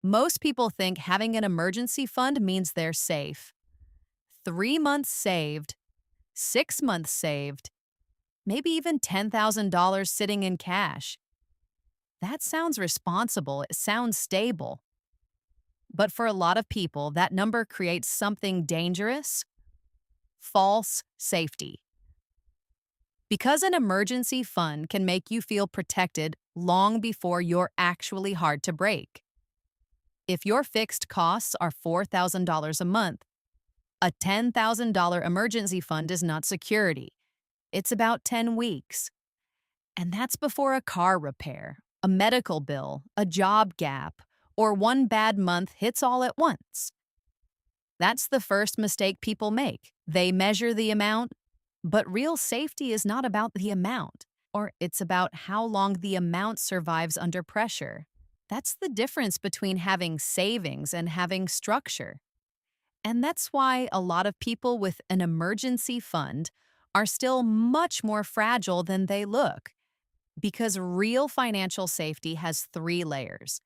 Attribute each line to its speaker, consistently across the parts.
Speaker 1: Most people think having an emergency fund means they're safe. 3 months saved, 6 months saved, maybe even $10,000 sitting in cash. That sounds responsible, it sounds stable. But for a lot of people, that number creates something dangerous: false safety. Because an emergency fund can make you feel protected long before you're actually hard to break. If your fixed costs are $4,000 a month, a $10,000 emergency fund is not security. It's about 10 weeks. And that's before a car repair, a medical bill, a job gap, or one bad month hits all at once. That's the first mistake people make. They measure the amount, but real safety is not about the amount, or it's about how long the amount survives under pressure. That's the difference between having savings and having structure. And that's why a lot of people with an emergency fund are still much more fragile than they look. Because real financial safety has three layers: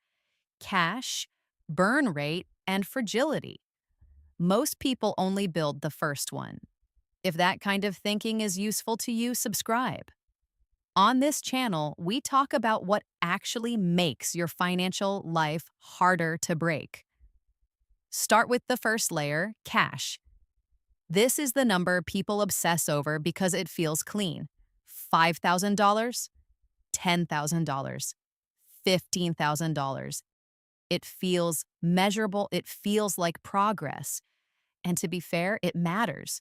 Speaker 1: cash, burn rate, and fragility. Most people only build the first one. If that kind of thinking is useful to you, subscribe. On this channel, we talk about what actually makes your financial life harder to break. Start with the first layer, cash. This is the number people obsess over because it feels clean. $5,000, $10,000, $15,000. It feels measurable, it feels like progress. And to be fair, it matters.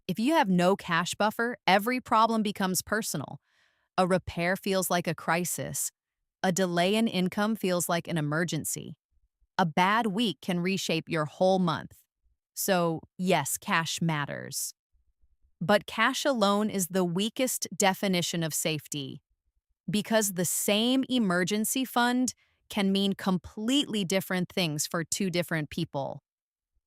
Speaker 1: If you have no cash buffer, every problem becomes personal. A repair feels like a crisis. A delay in income feels like an emergency. A bad week can reshape your whole month. So, yes, cash matters. But cash alone is the weakest definition of safety, because the same emergency fund can mean completely different things for two different people.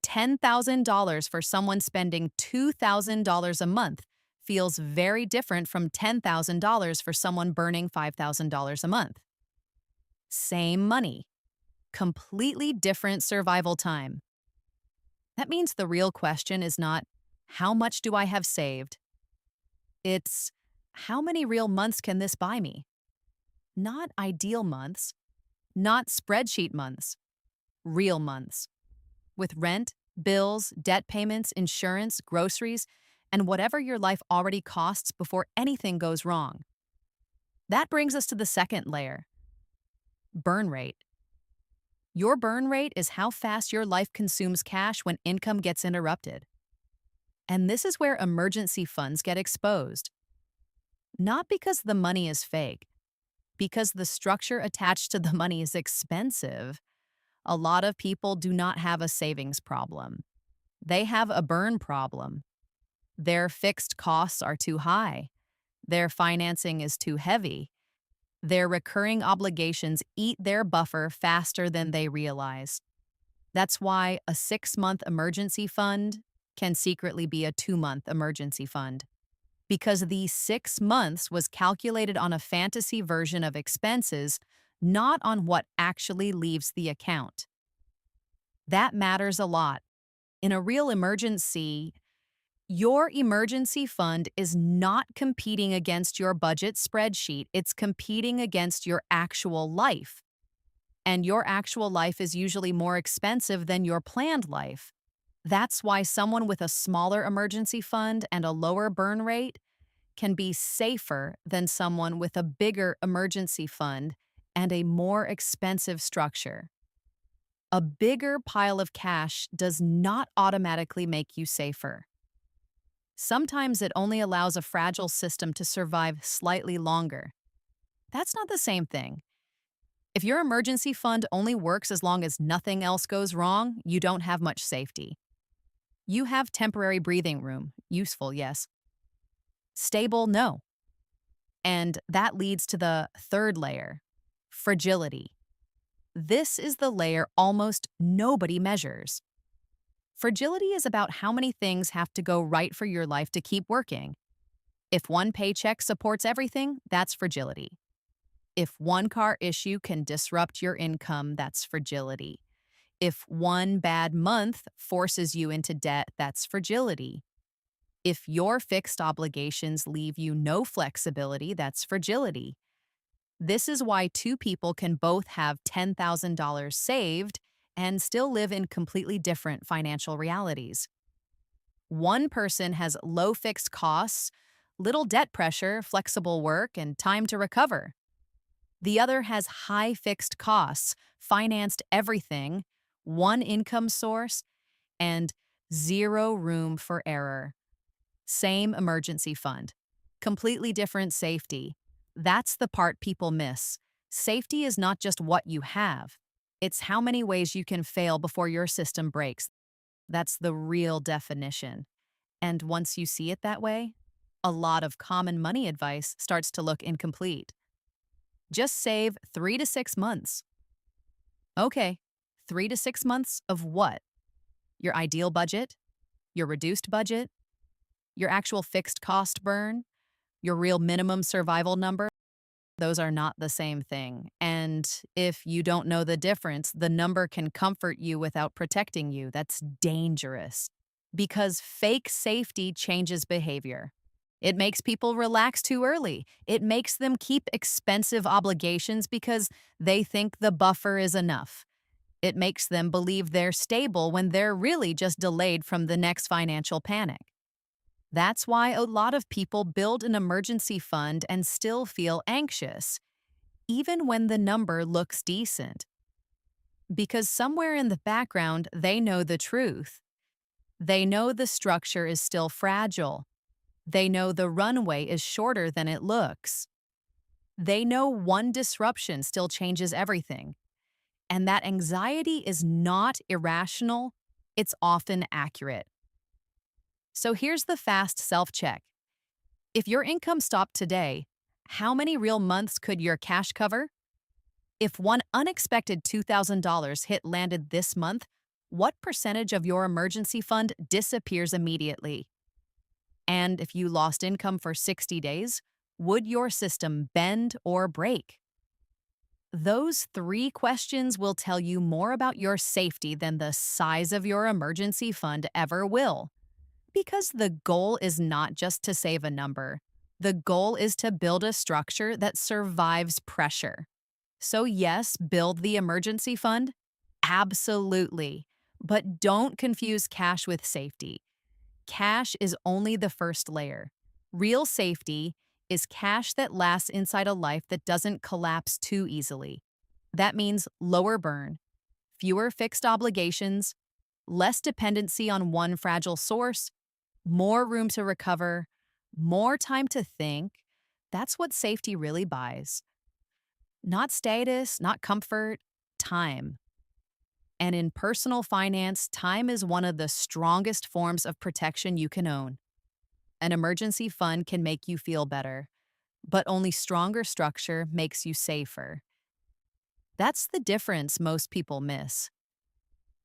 Speaker 1: $10,000 for someone spending $2,000 a month feels very different from $10,000 for someone burning $5,000 a month. Same money, completely different survival time. That means the real question is not, how much do I have saved? It's, how many real months can this buy me? Not ideal months, not spreadsheet months, real months. With rent, bills, debt payments, insurance, groceries, and whatever your life already costs before anything goes wrong. That brings us to the second layer: burn rate. Your burn rate is how fast your life consumes cash when income gets interrupted. And this is where emergency funds get exposed. Not because the money is fake, because the structure attached to the money is expensive. A lot of people do not have a savings problem. They have a burn problem. Their fixed costs are too high. Their financing is too heavy. Their recurring obligations eat their buffer faster than they realize. That's why a 6-month emergency fund can secretly be a 2-month emergency fund. Because the 6 months was calculated on a fantasy version of expenses, not on what actually leaves the account. That matters a lot. In a real emergency, your emergency fund is not competing against your budget spreadsheet, it's competing against your actual life. And your actual life is usually more expensive than your planned life. That's why someone with a smaller emergency fund and a lower burn rate can be safer than someone with a bigger emergency fund and a more expensive structure. A bigger pile of cash does not automatically make you safer. Sometimes it only allows a fragile system to survive slightly longer. That's not the same thing. If your emergency fund only works as long as nothing else goes wrong, you don't have much safety. You have temporary breathing room. Useful, yes. Stable, no. And that leads to the third layer: fragility. This is the layer almost nobody measures. Fragility is about how many things have to go right for your life to keep working. If one paycheck supports everything, that's fragility. If one car issue can disrupt your income, that's fragility. If one bad month forces you into debt, that's fragility. If your fixed obligations leave you no flexibility, that's fragility. This is why two people can both have $10,000 saved and still live in completely different financial realities. One person has low fixed costs, little debt pressure, flexible work, and time to recover. The other has high fixed costs, financed everything, one income source, and zero room for error. Same emergency fund. Completely different safety. That's the part people miss. Safety is not just what you have, it's how many ways you can fail before your system breaks. That's the real definition. And once you see it that way, a lot of common money advice starts to look incomplete. Just save 3 to 6 months. Okay, 3 to 6 months of what? Your ideal budget? Your reduced budget? Your actual fixed cost burn? Your real minimum survival number? Those are not the same thing. And if you don't know the difference, the number can comfort you without protecting you. That's dangerous. Because fake safety changes behavior. It makes people relax too early. It makes them keep expensive obligations because they think the buffer is enough. It makes them believe they're stable when they're really just delayed from the next financial panic. That's why a lot of people build an emergency fund and still feel anxious, even when the number looks decent. Because somewhere in the background, they know the truth. They know the structure is still fragile. They know the runway is shorter than it looks. They know one disruption still changes everything. And that anxiety is not irrational, it's often accurate. So here's the fast self-check. If your income stopped today, how many real months could your cash cover? If one unexpected $2,000 hit landed this month, what percentage of your emergency fund disappears immediately? And if you lost income for 60 days, would your system bend or break? Those 3 questions will tell you more about your safety than the size of your emergency fund ever will. Because the goal is not just to save a number. The goal is to build a structure that survives pressure. So yes, build the emergency fund? Absolutely. But don't confuse cash with safety. Cash is only the first layer. Real safety is cash that lasts inside a life that doesn't collapse too easily. That means lower burn, fewer fixed obligations, less dependency on one fragile source, more room to recover, more time to think. That's what safety really buys. Not status, not comfort, time. And in personal finance, time is one of the strongest forms of protection you can own. An emergency fund can make you feel better, but only stronger structure makes you safer. That's the difference most people miss.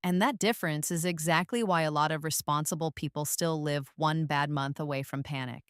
Speaker 1: And that difference is exactly why a lot of responsible people still live one bad month away from panic.